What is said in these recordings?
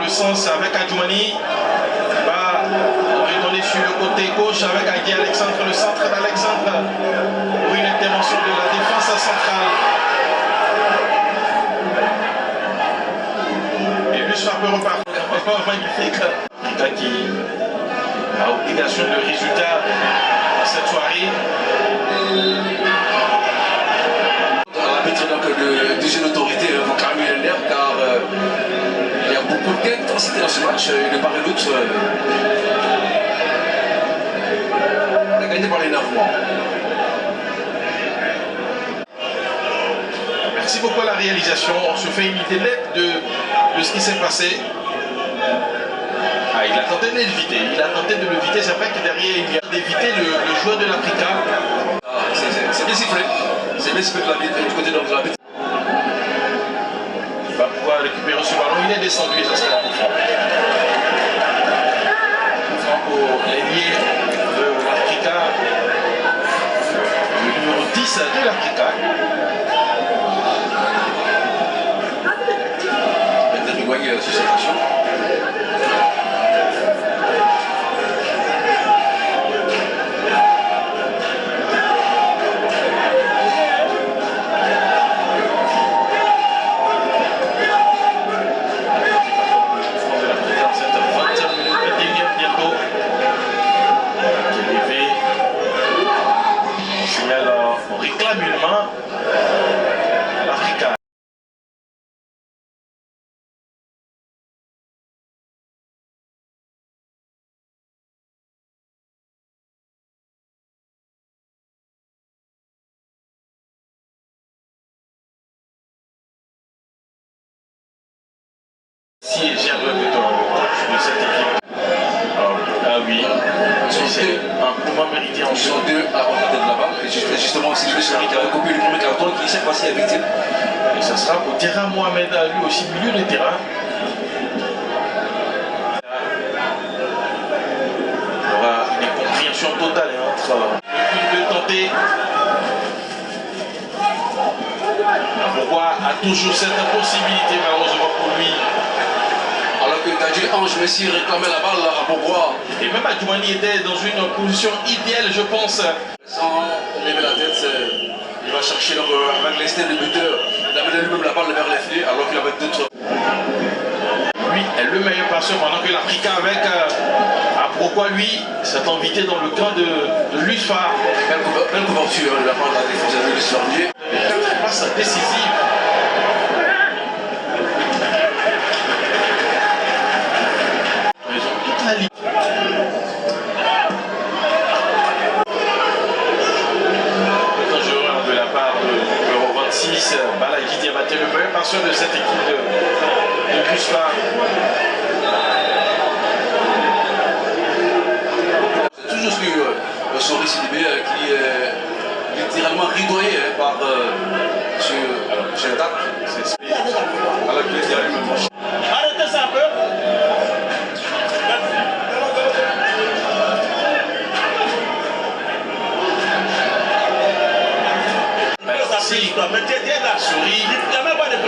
le sens avec Adjoumani. Va redonner sur le côté gauche avec Agui Alexandre, le centre d'Alexandre pour une intervention de la défense centrale. Et Lusfa peut repartir. Magnifique. Qui a obligation de résultat à cette soirée. L'arbitre de jeu d'autorité vont calmer l'air car il y a beaucoup d'intensité dans ce match, de part et d'autre. On a gagné par l'énervement. Merci beaucoup à la réalisation. On se fait une idée nette de ce qui s'est passé. Ah, il a tenté de l'éviter. Il a tenté de l'éviter. C'est vrai que derrière, il vient d'éviter le joueur de l'Africa. Ah, c'est bien sifflé. C'est bien sifflé de l'arbitre, du côté de l'arbitre. Il va pouvoir récupérer ce ballon. Il est descendu et ça sera pour franc. Pour l'ailier de l'Africa. Le numéro 10 de l'Africa. Sur cette action. On réclame une main à l'Africa. Si j'ai un peu de cette équipe. Ah oui, c'est un moment mérité en Sur deux à la portée de la balle. Et justement, c'est Louis qui a recoupé le premier carton qui cette fois-ci est victime. Et ça sera pour Terrain Mohamed, lui aussi milieu de terrain. Il y aura une incompréhension totale entre le but de tenter. Pourquoi a toujours cette possibilité malheureusement pour lui. Alors que Tadji Ange Messi réclamait la balle à Bourgois. Et même Adjoumani était dans une position idéale, je pense. Sans lever la tête, il va chercher avec l'instinct de buteur d'amener lui-même la balle vers les filets alors qu'il avait d'autres. Lui est le meilleur passeur pendant que l'Africa avec Bourgois, lui, s'est invité dans le camp de Lusfa. Belle couverture de la part de la défense de Luis. Passe décisive. De la part de numéro 26, Balagui Diabaté, le meilleur passeur de cette équipe de Lusfa. C'est toujours ce que Sori Sidibé qui est littéralement ridoyé par chez l'attaque. Alors qu'il est derrière lui-même. Arrêtez ça un peu. Souris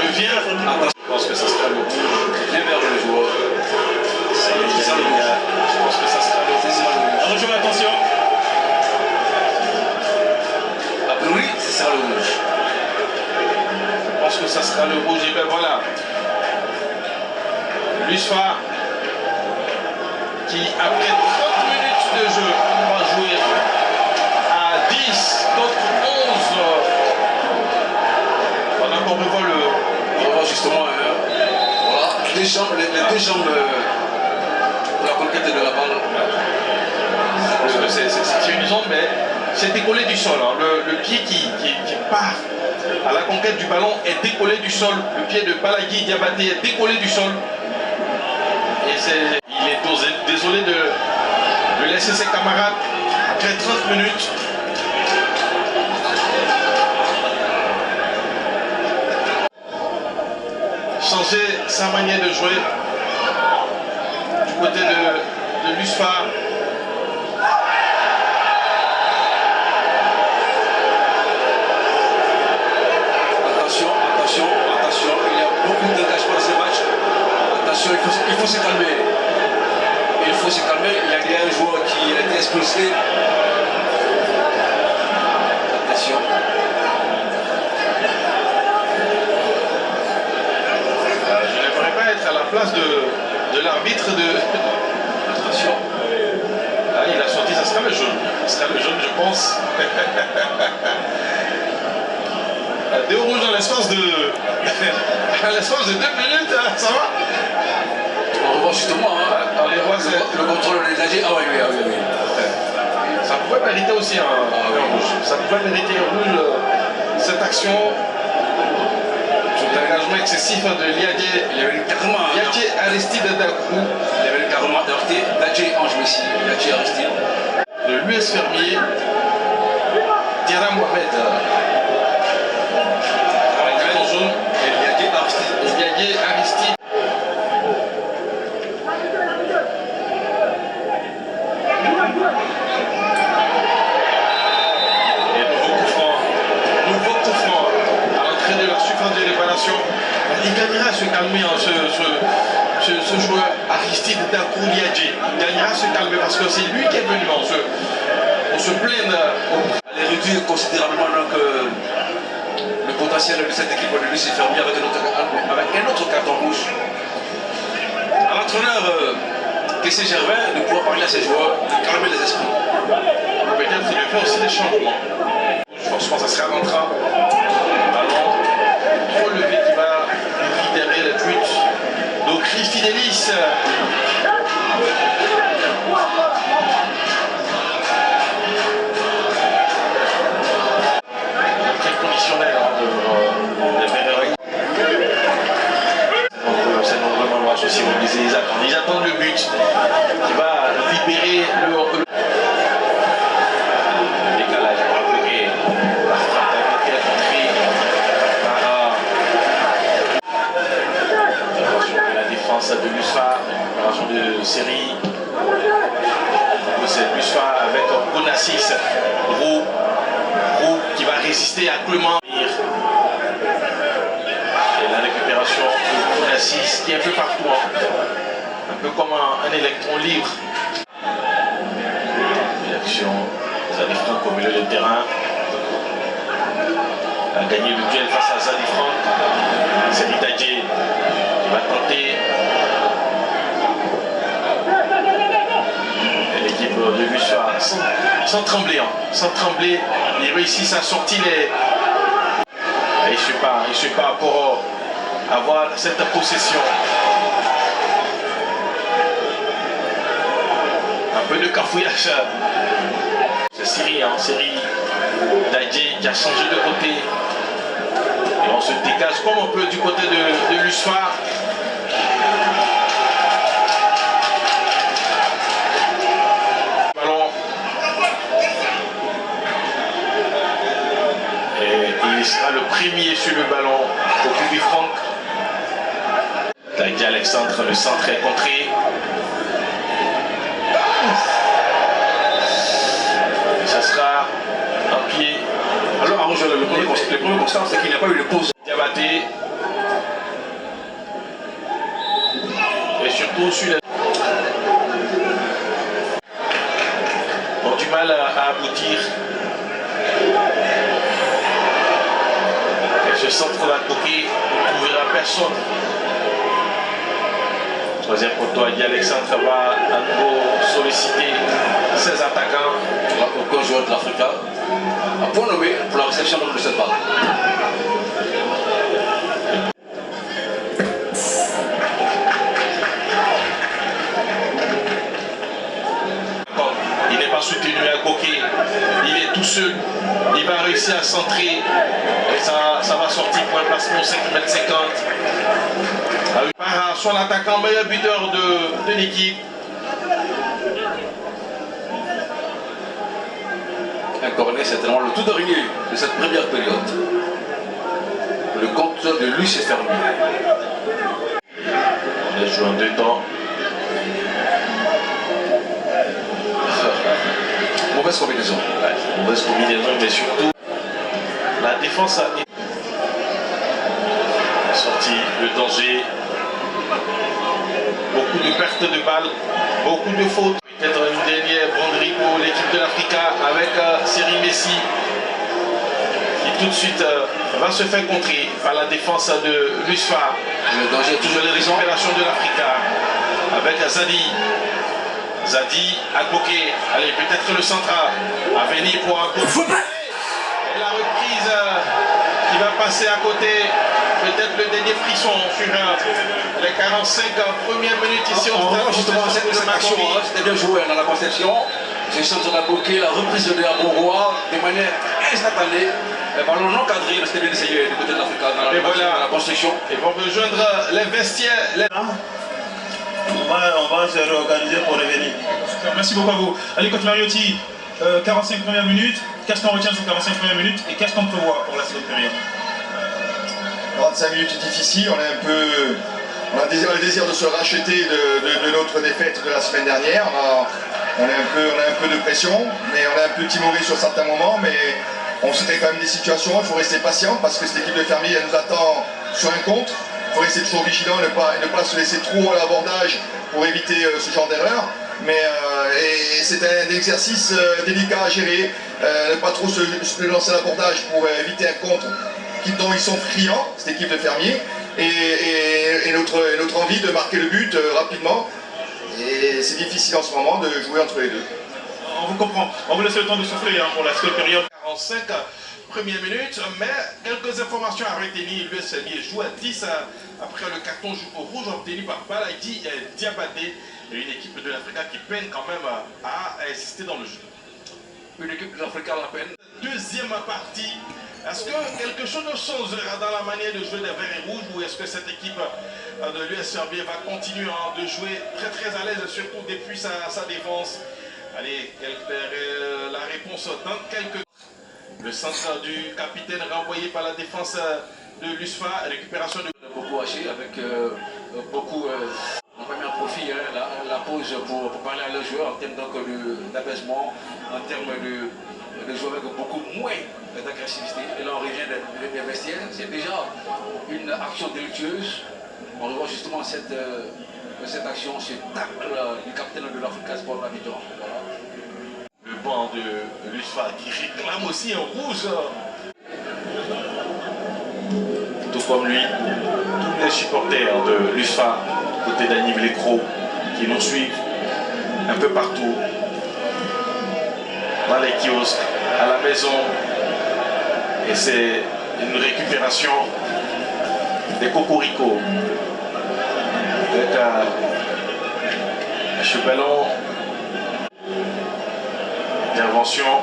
revient. Je pense que ça sera le rouge. Bien vers le joueur. Je pense que ça sera le rouge. Rejoue attention. A priori, c'est ça le rouge. Je pense que ça sera le rouge. Et bien voilà. Lusfa qui après 30 minutes de jeu va jouer à 10 contre 11. Pendant qu'on revoit on revoit justement voilà, les deux jambes pour la conquête de la balle. Parce que c'est une zone, mais c'est décollé du sol. Hein. Le pied qui part à la conquête du ballon est décollé du sol. Le pied de Balagui Diabaté est décollé du sol. Et il est désolé de laisser ses camarades après 30 minutes. Changer sa manière de jouer du côté de Lusfa. Attention, il y a beaucoup d'engagement dans ce match. Attention, il faut se calmer. Il faut se calmer. Il y a un joueur qui a été expulsé. Attention. Je n'aimerais pas être à la place de l'arbitre de... Attention. Ah, il a sorti, ça sera le jaune. Ça sera le jaune, je pense. 2 rouges dans l'espace de... dans l'espace de 2 minutes, hein, ça va? On revoit justement, hein, on les voit, le contrôle des âgés. Ah oui, oui, oui, oui. Ça pouvait mériter aussi un rouge. Ça pouvait mériter un rouge, cette action. L'engagement excessif de Liadje. Il y avait carrément... Liadje Aristide Dakou. Il y avait carrément heurté Liadje Ange Messi. Liadje Aristide. De l'US Fermier. Thierry Mohamed. Liadje Aristide. Et nouveau coup franc à l'entrée de la surface de réparation. Il gagnera à se calmer, hein, ce joueur Aristide Dakou Liadje. Il gagnera à se calmer parce que c'est lui qui est venu. On se plaint. Elle est réduite considérablement donc, le potentiel de cette équipe de l'US Fermier avec un autre carton rouge. À l'entraîneur Kessé Gervin de pouvoir parler à ses joueurs, de calmer les esprits. Peut-être qu'il fait aussi des changements. Franchement, ça sera l'entrée. Ballon trop levé qui va derrière le but. Donc, Fidelis. Très conditionnel de Bénéry. C'est nombreux moments aussi, vous disait, ils attendent le but qui va libérer le décalage. La frappe a été rentrée par la défense de l'USFA, opération de série. C'est l'USFA avec Bounassis, Roux qui va résister à Clément. Et la récupération de Bounassis qui est un peu partout, hein. Un peu comme un électron libre. Réaction, Zadie Franck au milieu du terrain. A gagné le duel face à Zadie Franck. C'est Liadje qui va tenter. Et l'équipe de l'USFA sans trembler, hein. Sans trembler, ils réussissent à sortir les... Et je sais pas pour avoir cette possession. Un peu de cafouillage. C'est Syrie, hein, Syrie. Liadje qui a changé de côté. Et on se dégage comme on peut du côté de l'USFA. Ballon. Et il sera le premier sur le ballon au public Franck. Liadje Alexandre, le centre est contré. Et ça sera un pied. Alors, le premier constat, c'est qu'il n'y a pas eu de pause. Diabaté. Et surtout sur les... ont du mal à aboutir. Et ce centre d'attaquer ne trouvera personne. Troisième poteau, Liadje Alexandre va à nouveau solliciter ses attaquants. Aucun joueur de l'Africa a point nommé pour la réception de cette balle. Il n'est pas soutenu à Goké, il est tout seul, il va réussir à centrer et ça va sortir pour un placement 5,50 m. Par son attaquant, meilleur buteur de l'équipe. Un cornet, c'est tellement le tout dernier de cette première période. Le compte de l'US est fermé. On a joué en 2 temps. Mauvaise combinaison. Ouais, mauvaise combinaison, mais surtout la défense a sorti le danger. beaucoup de pertes de balles, beaucoup de fautes. Peut-être une dernière bonnerie pour l'équipe de l'Africa avec Cyril Messi qui tout de suite va se faire contrer par la défense de l'USFA. Le danger toujours Les les récupérations de l'Africa avec Zadi. Zadi a bloqué. Allez, peut-être le central à venir pour un coup de foot. Et la reprise qui va passer à côté. Peut-être le dernier frisson sur les 45 premières minutes ici au stade. Justement, cette action, c'était bien joué dans la conception. C'est Santos a bloqué la reprise de Abongoa de manière instantanée. Le ballon non cadré, c'était bien essayé du côté de l'Afrique dans la construction. Ils vont rejoindre les vestiaires. On va se réorganiser pour revenir. Super, merci beaucoup à vous. Allez, coach Mariotti, 45 premières minutes. Qu'est-ce qu'on retient sur 45 premières minutes et qu'est-ce qu'on prévoit pour la seconde période? 45 minutes difficiles, on a le désir de se racheter de notre défaite de la semaine dernière. On a un peu de pression, mais on est un peu timoré sur certains moments, mais on se crée quand même des situations, il faut rester patient parce que cette équipe de Fermier elle nous attend sur un contre. Il faut rester toujours vigilant et ne pas se laisser trop à l'abordage pour éviter ce genre d'erreur. Mais c'est un exercice délicat à gérer, ne pas trop se lancer à l'abordage pour éviter un contre dont ils sont friands, cette équipe de Fermier, et notre envie de marquer le but rapidement. Et c'est difficile en ce moment de jouer entre les deux. On vous comprend. On vous laisse le temps de souffler pour la seconde période. 45 premières minutes, mais quelques informations à retenir. L'US joue à 10 après le carton rouge obtenu par Baladi Diabaté, une équipe de l'Africa qui peine quand même à exister dans le jeu. Une équipe de l'Afrique à la peine. Deuxième partie. Est-ce que quelque chose changera dans la manière de jouer des verts et rouges ou est-ce que cette équipe de l'US Serbie va continuer de jouer très à l'aise, surtout depuis sa défense? Allez, la réponse dans quelques... Le centre du capitaine renvoyé par la défense de l'USFA, récupération de... Beaucoup haché avec beaucoup... On va mettre en profit la pause pour parler à leurs joueurs en termes d'apaisement, en termes de jouer avec beaucoup moins d'agressivité. Et là on revient des vestiaires. C'est déjà une action délictueuse. On revoit justement cette action, ce tacle du capitaine de l'Africa Sport Abidjan. Voilà. Le banc de l'USFA qui réclame aussi un rouge. Tout comme lui, tous les supporters de l'USFA, côté d'Annie Blécro, qui nous suivent un peu partout, dans les kiosques, à la maison. Et c'est une récupération des cocoricots. Avec ce ballon, intervention.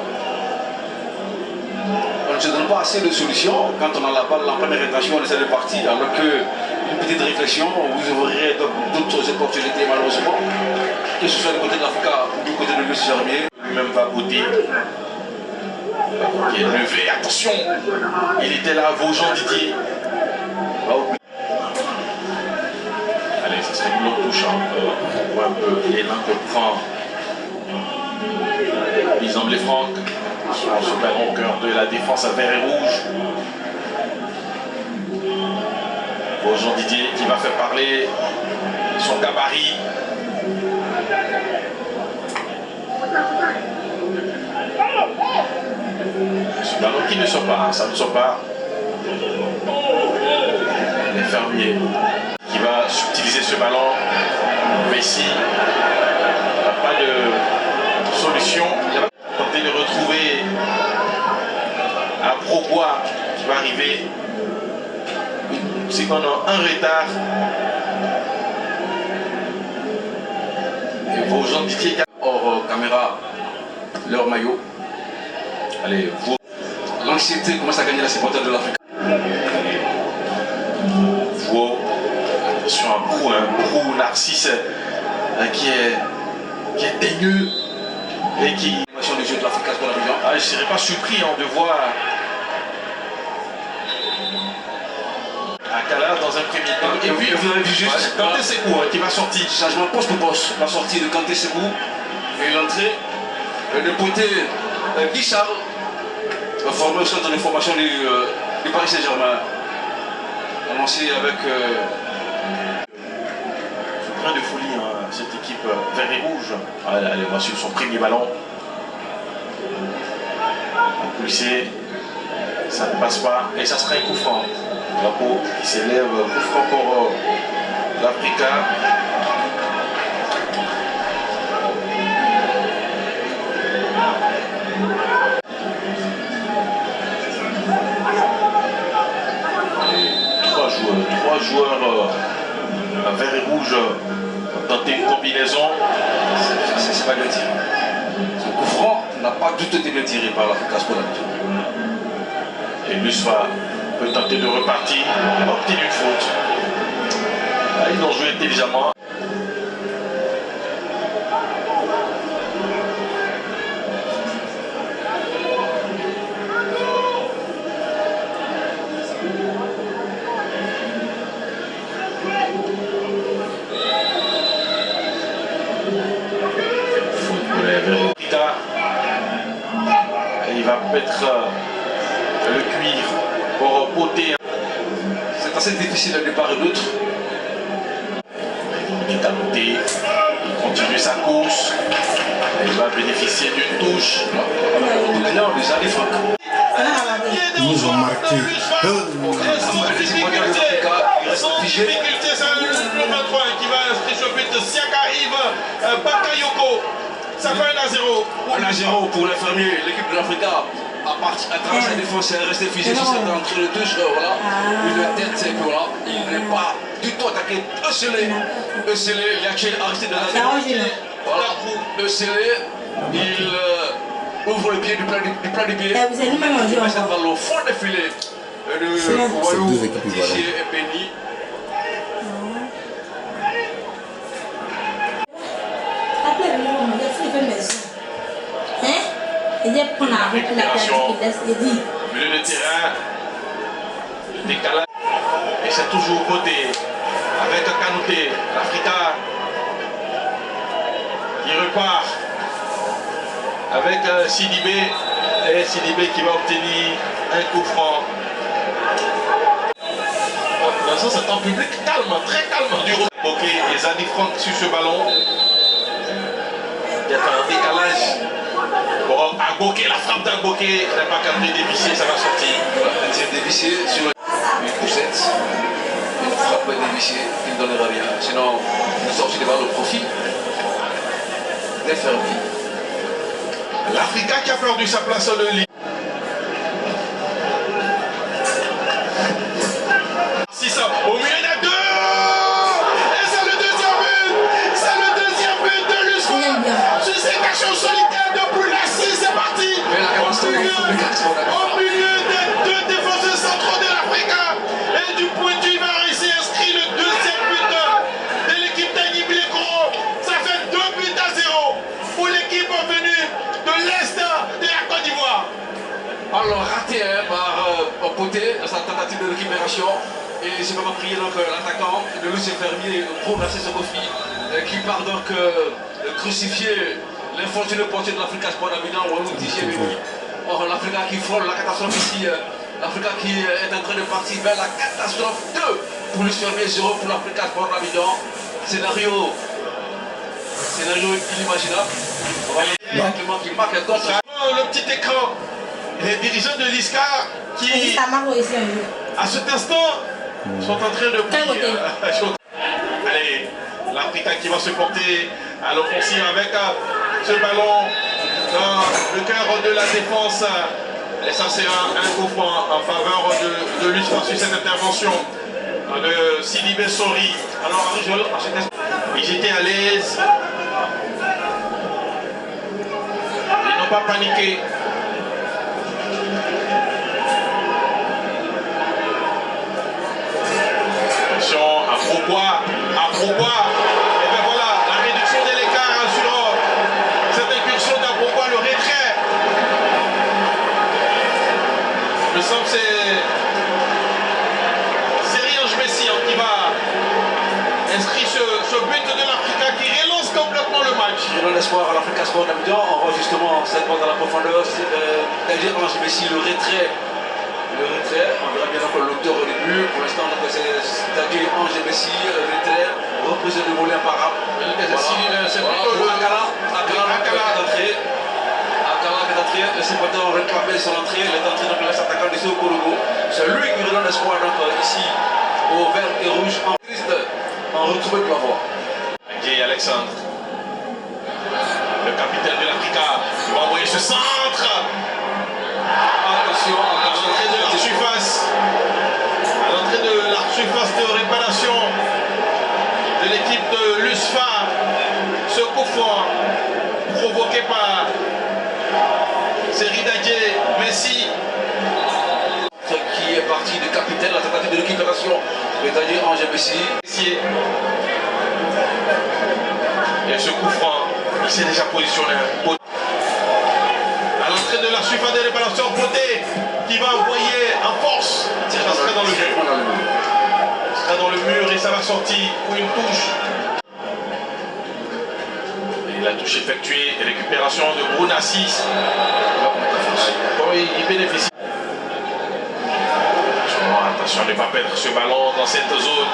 On ne se donne pas assez de solutions. Quand on a la balle en première intention, on essaie de partir. Alors qu'une petite réflexion, vous ouvrirez d'autres opportunités malheureusement. Que ce soit du côté de l'Africa ou du côté de l'US Serbie. Lui-même va bouter. Qui est levé, attention. Il était là, Vaujean Didier. Allez, ça serait une autre touche. On voit un peu l'élan que prend Lisandre Franck. On se perd au cœur de la défense à vert et rouge. Vaujean Didier qui va faire parler son gabarit. Ce ballon qui ne sort pas, ça ne sort pas. Les Fermiers qui va subtiliser ce ballon. Messi n'a pas de solution. Il va tenter de retrouver un Progois qui va arriver. C'est qu'on a un retard. Et vos gens Didier hors caméra, leur maillot. Allez, vous. L'anxiété commence à gagner la supporter de l'Afrique. Vous, attention un Prou Narcisse qui est teigneux et qui... Du jeu de l'Afrique pour la Abidjan. Je ne serais pas surpris de voir Akala dans un premier temps. Et puis vous avez vu juste Kanté Sékou qui va sortir. Changement poste pour poste. La sortie de Kanté Sékou et l'entrée de pointé Guichard, formé au centre de formation du Paris Saint-Germain. Annoncé avec grain de folie, hein, cette équipe vert et rouge. Elle va sur son premier ballon. Un policier, ça ne passe pas et ça sera un coup franc. Drapeau qui s'élève, coup franc pour l'Africa. Trois joueurs vert et rouge ont tenté une combinaison. C'est pas bien tiré. Ce coup franc n'a pas du tout été bien tiré par l'Africa Sport. Et Lusfa peut tenter de repartir, obtenir une faute. Ils ont joué intelligemment. Il va mettre le cuir pour poter. C'est assez difficile de part et d'autre. Il est à côté, il continue sa course. Il va bénéficier d'une touche. Gagnant des années Franck. Ils nous ont marqué. Sans difficulté, c'est le 23 qui va inscrire ce but. Siaka Yves Bakayoko. Ça fait 1-0. 1-0 pour les fermiers. L'équipe de l'Africa, à travers sa défense, est restée physique sur cette entrée de touche. Voilà. Une tête, c'est que voilà. Il n'est pas du tout attaqué. Euselé, Yaché arrêté de la défense. Voilà. Euselé, il ouvre le pied du plat du pied. Vous allez même manger Il passe encore. par le fond des filets. Le C'est Wallou, deux équipes iguales. Didier et Benny. Après, il fait maison. Hein? Il dit qu'on a repris la place qu'il laisse. Il dit. Milieu de terrain, le décalage. Et c'est toujours côté avec Kanouté, l'Africa qui repart avec Sidibé. Et Sidibé qui va obtenir un coup franc. Dans ce temps public calme, très calme du ok, et Zadi Franck sur ce ballon. Il y a un décalage. Bon, Agboké, la frappe d'Agboké n'est pas cadrée, dévissée, ça va sortir. Un tir dévissé sur une poussette. Une frappe dévissée qui ne donnera rien. Sinon, une sortie de balle au profit des fermiers. L'Africa qui a perdu sa place en ligne. Au milieu, il y a deux. Et c'est le deuxième but. C'est le deuxième but de Lusfa. Sur cette action solitaire de Boulassi, c'est parti. Au milieu des deux défenseurs centraux de l'Africa. Et du pointu, il va réussir à inscrire le deuxième but de l'équipe d'Annie Bilekoro. Ça fait 2 buts à 0 pour l'équipe venue de l'Est de la Côte d'Ivoire. Alors raté par Poté dans sa tentative de récupération. Et c'est pas prier donc l'attaquant de Lucien Fermier pour Narcisse Kofi qui part donc crucifier l'infortuné portier de l'Africa Sport d'Abidjan, Wallou Didier Benny. Or l'Africa qui frôle la catastrophe ici, l'Africa qui est en train de partir vers la catastrophe 2 pour Lucien Fermier, 0 pour l'Africa Sport d'Abidjan. Scénario inimaginable. On va voir qui marque un contre. Le petit écran, les dirigeants de l'ISCA qui, à cet instant, sont en train de prier. Allez, l'Africa qui va se porter à l'offensive avec ce ballon dans le cœur de la défense. Et ça, c'est un coup franc en faveur de l'USFA sur cette intervention de Sidibé Sori. Alors, ils étaient à l'aise. Ils n'ont pas paniqué. À Probois, et bien voilà, la réduction de l'écart sur cette incursion d'Aprobois, le retrait. Il me semble que c'est Riange Messi qui va inscrire ce but de l'Africa qui relance complètement le match. Je donne l'espoir à l'Africa Sport d'Abidjan. On voit justement cette balle dans la profondeur. C'est-à-dire Riange Messi, le retrait. On verra bien encore l'auteur au début. Pour l'instant, c'est Ange Messi, retrait. reprise de volet imparable. Akala qui est entré, le supporter ont réclamé son entrée, il est entré donc laisse attaquant de Sokologo. C'est lui qui redonne espoir donc ici au vert et rouge en triste, en retrouvé de l'avoir. Guy Alexandre, le capitaine de l'Africa, il va envoyer ce centre. Attention, À l'entrée de la surface. À l'entrée de la surface de réparation de l'équipe de l'USFA. Ce coup franc provoqué par Seridadje Messi. Qui est parti de capitaine, la tentative de récupération, c'est-à-dire Angers Messi. Et ce coup franc, il s'est déjà positionné. À l'entrée de la surface de réparation, Poté qui va envoyer en force. Ça sera dans le mur. Ça sera dans le mur et ça va sortir pour une touche. Et la touche effectuée, récupération de Brunassis. Il bénéficie. Attention à ne pas perdre ce ballon dans cette zone.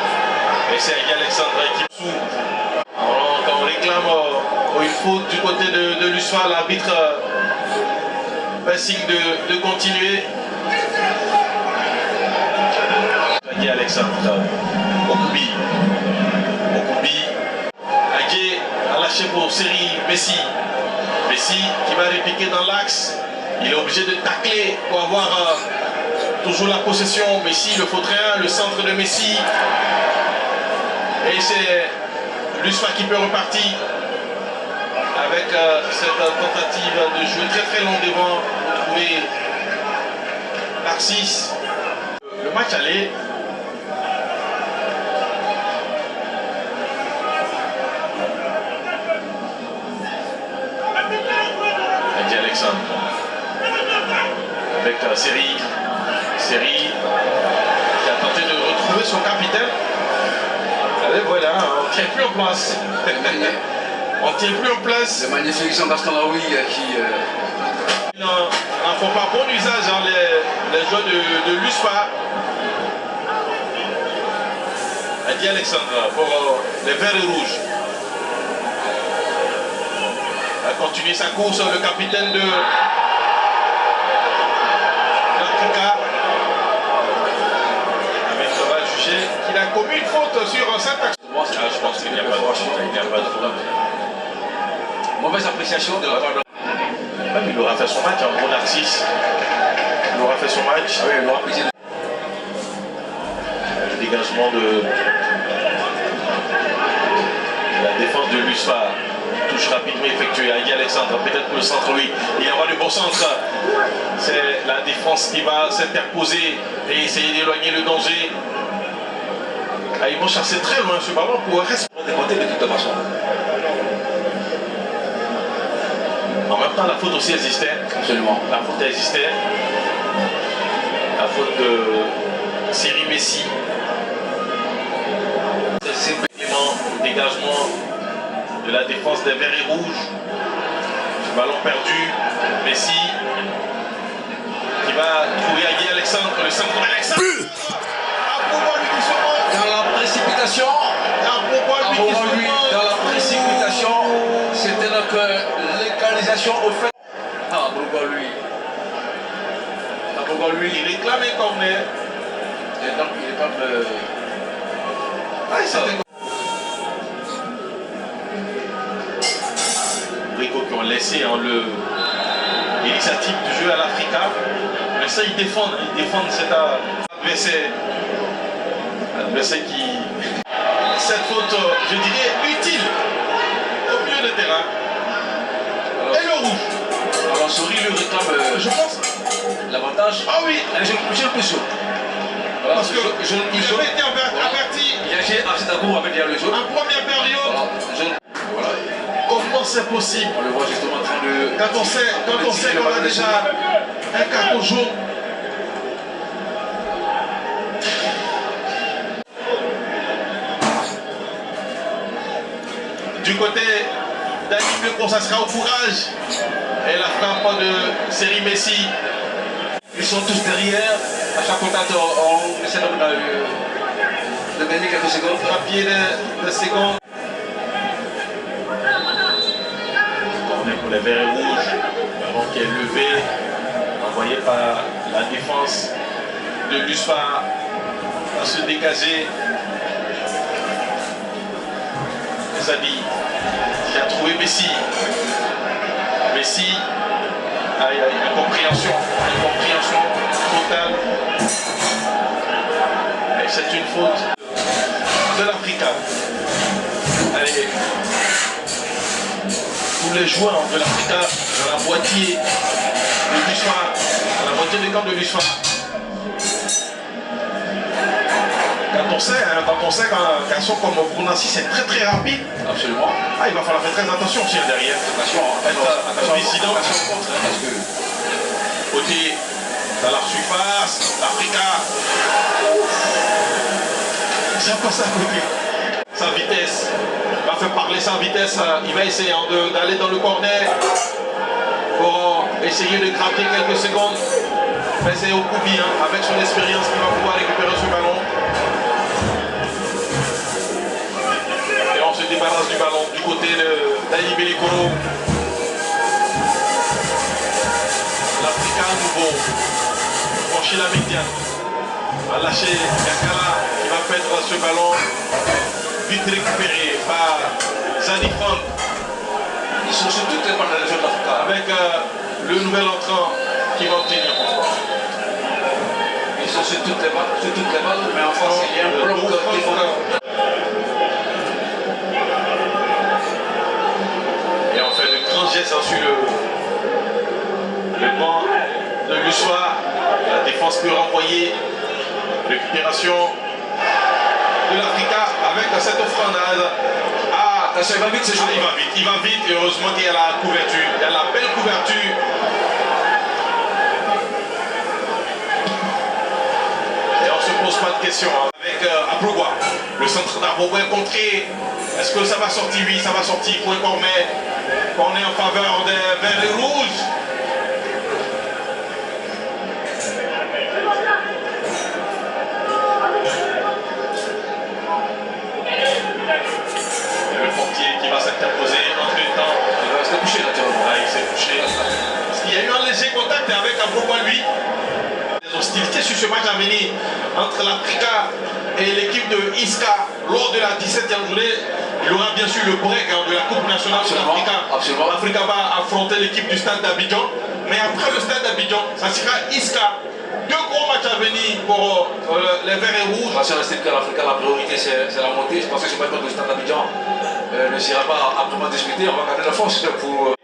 Et c'est Alexandre qui sous. On réclame une faute du côté de l'USFA, l'arbitre fait signe de continuer. Alexandre Okubi. Agué a lâché pour série Messi. Messi qui va répliquer dans l'axe. Il est obligé de tacler pour avoir toujours la possession. Messi, le fauteuil, le centre de Messi. Et c'est l'USFA qui peut repartir avec cette tentative de jouer très long devant pour trouver Narcisse. Le match allait. Adi Alexandre avec Série qui a tenté de retrouver son capitaine. Allez, voilà, on ne tient plus en place. On ne tient plus en place. Le magnifique Jean-Gaston Laoui qui... Ils n'en font pas bon usage, hein, les joueurs de l'USFA. Adi Alexandre pour les verts et rouges. A continué sa course, le capitaine de l'Africa. On va juger qu'il a commis une faute sur cette action. Je pense qu'il n'y a pas de faute. Mauvaise appréciation de la part de... Même il aura fait son match, un gros Narcisse. Il aura fait son match. Ah oui, il aura pris le dégagement de la défense de l'USFA. Touche rapidement effectuée. Adi Alexandre, peut-être pour le centre, oui. Il envoie le bon centre. C'est la défense qui va s'interposer et essayer d'éloigner le danger. Ils vont chasser très loin ce ballon pour rester démonter de toute façon. En même temps, la faute aussi existait. Absolument. La faute existait. La faute de Série Messi. C'est le dégagement de la défense des verts et rouges. Ce ballon perdu. Messi qui va trouver Adi Alexandre, le centre d'Alexandre. Dans la précipitation, dans la précipitation, c'était donc l'égalisation au fait. Ah, pourquoi lui? Il réclame un corner. Et donc il est pas... Rico qui ont laissé l'initiative du jeu à l'Africa. Mais ça, ils défendent cet adversaire. Adversaire qui... Cette faute, je dirais, utile au milieu de terrain. Et le rouge. Alors Souris lui réclame, je pense, l'avantage. Ah oui. J'ai le plus voilà, parce que il avait été averti. J'ai Arsidagour avait dit le jaune. En première période. Voilà. Comment c'est possible? On le voit justement en train de... Quand on sait qu'on a déjà un carton jaune. Du côté d'Anime, ça sera au courage. Et la frappe de Série Messi. Ils sont tous derrière. À chaque contact, on essaie de gagner quelques secondes. 3 pieds de seconde. Corner pour les verts et rouges. Ballon qui est levé, envoyé par la défense de l'USFA à se dégager. Zadi qui a trouvé Messi. Messi a une compréhension totale. Et c'est une faute de l'Africa. Allez, tous les joueurs de l'Africa dans la moitié de l'USFA, dans la moitié des camps de l'USFA. Quand on sait qu'un garçon comme Brunassi c'est très rapide, Absolument. il va falloir faire très attention aussi derrière. Attention, dissident. Parce que Côté dans la surface, l'Africa. Ça passe à côté. Sa vitesse, il va faire parler sa vitesse. Il va essayer d'aller dans le corner pour essayer de gratter quelques secondes. Mais c'est au Koubi, avec son expérience, qu'il va pouvoir récupérer ce ballon. Et on se débarrasse du ballon du côté d'Ali Belikoro. L'Africa à nouveau franchit la médiane. Va lâcher Kakala qui va perdre ce ballon. Vite récupéré par Zadifon. ils sont sur toutes les bandes de la région d'Africa. Avec le nouvel entrant qui va obtenir. Ils sont sur toutes les balles, mais en face, il y a un bloc qui faut. Et on fait de grands gestes sur le banc de l'USFA. La défense peut renvoyer. Récupération de l'Africa avec cette offrande. Attention, il va vite, Il va vite. Et heureusement qu'il y a la couverture. Il y a la belle couverture. Et on ne se pose pas de questions. Avec Abrogua. Le centre d'Abrogua est contré. Est-ce que ça va sortir? Oui, ça va sortir. Pour un corner. Corner en faveur des verts et rouges. Le portier qui va s'interposer entre temps. Il va se coucher naturellement. Il s'est couché. Parce qu'il y a eu un léger contact avec Abrogua lui. Des hostilités sur ce match à venir entre l'Africa et l'équipe de Isca lors de la 17e journée. Il y aura bien sûr le break de la Coupe nationale de l'Africa. L'Africa va affronter l'équipe du stade d'Abidjan. Mais après le stade d'Abidjan, ça sera Isca. Deux gros matchs à venir pour les verts et rouges. Parce qu'on estime que l'Africa, la priorité c'est la montée. Je pense que ce match contre le stade d'Abidjan ne sera pas amplement discuté. On va garder la force pour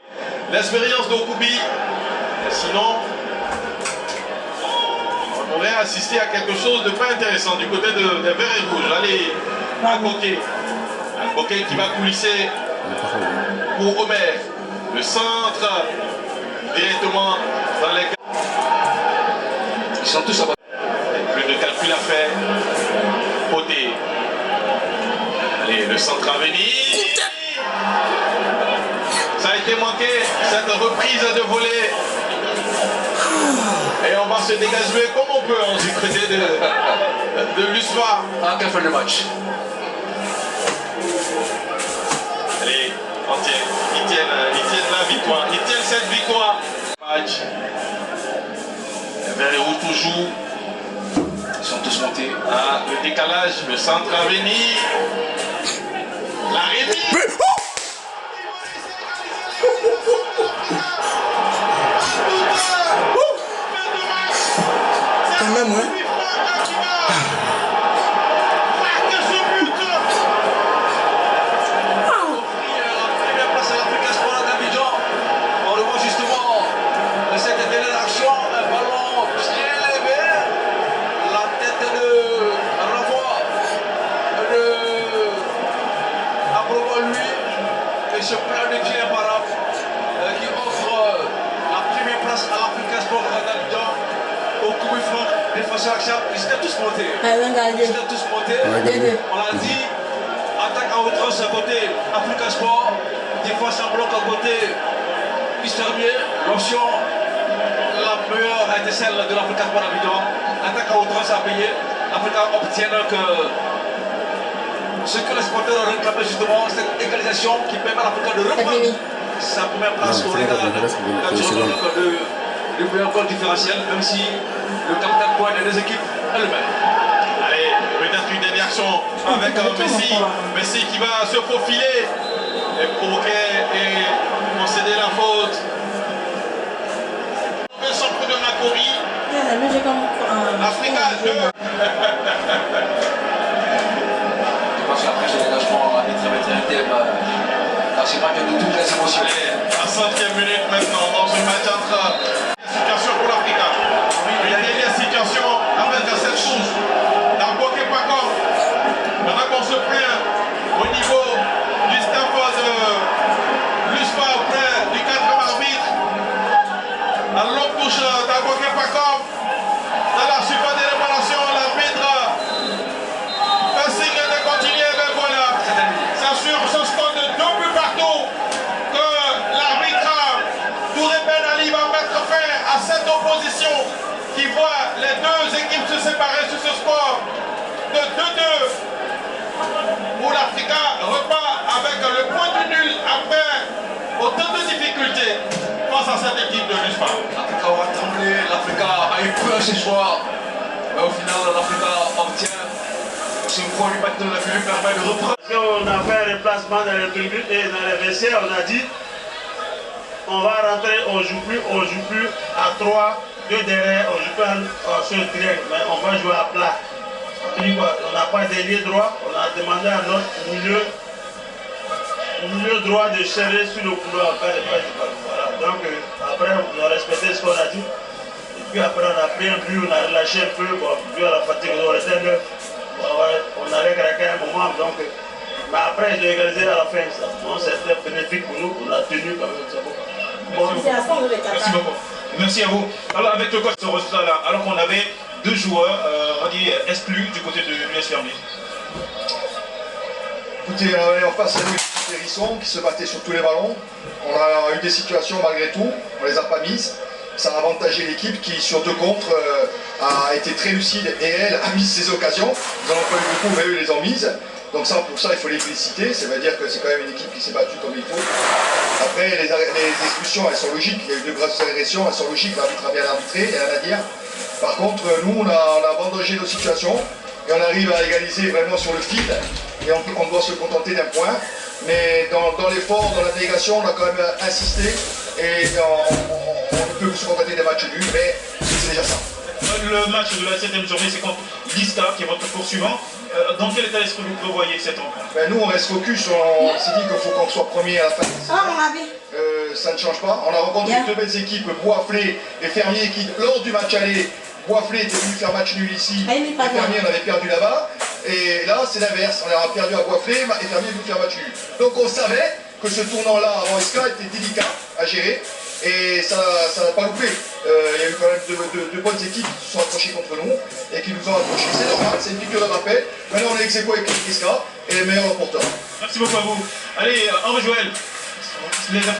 l'expérience d'Okubi. Sinon, on aurait assisté à quelque chose de pas intéressant du côté des verts et rouges. Allez, à côté. Un Bokeh qui va coulisser pour Omer. Le centre directement dans les... Ils sont tous à bas. Plus de calcul à faire. Côté. Allez, le centre à venir. Ça a été manqué, cette reprise de volée. Et on va se dégager comme on peut du côté de l'USFA. Ah, quelle fin de match. Allez, ils tiennent la victoire, ils tiennent cette victoire. Match. Les verts et rouges toujours. Ils sont tous montés. Le décalage, le centre à venir. La remise. Quand même, ouais. Ce plan de pied imparable qui offre la première place à l'Africa Sport d'Abidjan au Koubi Franck, défenseur action. Ils étaient tous montés. Ils étaient tous montés. On l'a dit, attaque à outrance à côté, Africa Sport, défense en bloc à côté, Mistermier, l'option la meilleure a été celle de l'Africa Sport d'Abidjan. Attaque à outrance à payer. L'Africa obtient que ce que les supporters ont réclamé justement, cette égalisation qui permet à l'Afrique de reprendre sa première place au regard du encore différentiel, même si le capitaine point des deux équipes elles-mêmes. Allez, peut-être une dernière action avec Messi. Messi qui va se profiler et provoquer et concéder la faute. Le centre de Macori. Africa 2. Je pense qu'après ce dégagement, l'arbitre va être un thème archimède de toutes les émotions. Allez, à 5e minute maintenant dans ce match entre situation pour l'Africa. Une dernière situation avec cette chose. D'Arboke Pakor. Maintenant qu'on se plaint au niveau du staff de l'USFA auprès du 4e arbitre. À l'autre touche d'Arboke Pakor. Dans la surface de réparation, l'arbitre fait signe de continuer, mais voilà. C'est sur ce score de 2 buts partout que l'arbitre Touré Ben Ali va mettre fin à cette opposition qui voit les deux équipes se séparer sur ce score de 2-2 où l'Africa repart avec le point du nul après autant de difficultés face à cette équipe de l'USFA. L'Africa va trembler, l'Africa a eu peur ce soir, mais au final l'Africa obtient ce point du match de la lui permet de reprendre. On a fait un remplacement dans les tribunes et dans les vestiaires, on a dit on va rentrer, on joue plus à 3, 2 derrière, on joue pas sur le triangle, mais on va jouer à plat. On n'a pas d'ailier droit, on a demandé à notre milieu droit de serrer sur le couloir. Voilà. Donc après on a respecté ce qu'on a dit. Et puis après on a pris un but, on a relâché un peu, bon, dû à la fatigue, on allait craquer un moment. Donc, mais après j'ai égalisé à la fin. Bon, c'était bénéfique pour nous, on a tenu quand même. C'est bon. Merci beaucoup. Merci à vous. Alors avec le coach, ce résultat-là, alors qu'on avait 2 joueurs on dit exclus du côté de l'US Fermier. Écoutez, en face, il y a eu Hérisson qui se battait sur tous les ballons. On a eu des situations malgré tout, on ne les a pas mises. Ça a avantagé l'équipe qui, sur 2 contre, a été très lucide et elle a mis ses occasions. Ils en ont pas eu beaucoup, mais eux les ont mises. Donc ça, pour ça, il faut les féliciter. Ça veut dire que c'est quand même une équipe qui s'est battue comme il faut. Après, les expulsions, elles sont logiques. Il y a eu 2 grosses agressions, elles sont logiques. L'arbitre a bien arbitré, il n'y a rien à dire. Par contre, nous, on a bandagé nos situations et on arrive à égaliser vraiment sur le fil. Et on doit se contenter d'un point. Mais dans l'effort, dans la négation, on a quand même insisté. Et on ne peut se contenter des matchs nuls, mais c'est déjà ça. Le match de la 7e journée, c'est contre l'ISCA, qui est votre poursuivant. Dans quel état est-ce que vous prévoyez cette rencontre? Nous, on reste focus. On s'est dit qu'il faut qu'on soit premier à la fin. Ça ne change pas. On a rencontré 2 belles équipes, Boisflé et Fermier, qui, lors du match aller, Boisflé était venu faire match nul ici. Et Fermier, on avait perdu là-bas. Et là, c'est l'inverse. On a perdu à Boisflé et Fermier est venu faire match nul. Donc, on savait que ce tournant-là avant ISCA était délicat à gérer. Et ça n'a pas loupé. Il y a eu quand même de bonnes équipes qui se sont accrochées contre nous et qui nous ont accrochés. C'est normal, c'est une piqûre de rappel. Maintenant, on est ex aequo avec ISCA et les meilleurs porteurs. Merci beaucoup à vous. Allez, Henri Joël.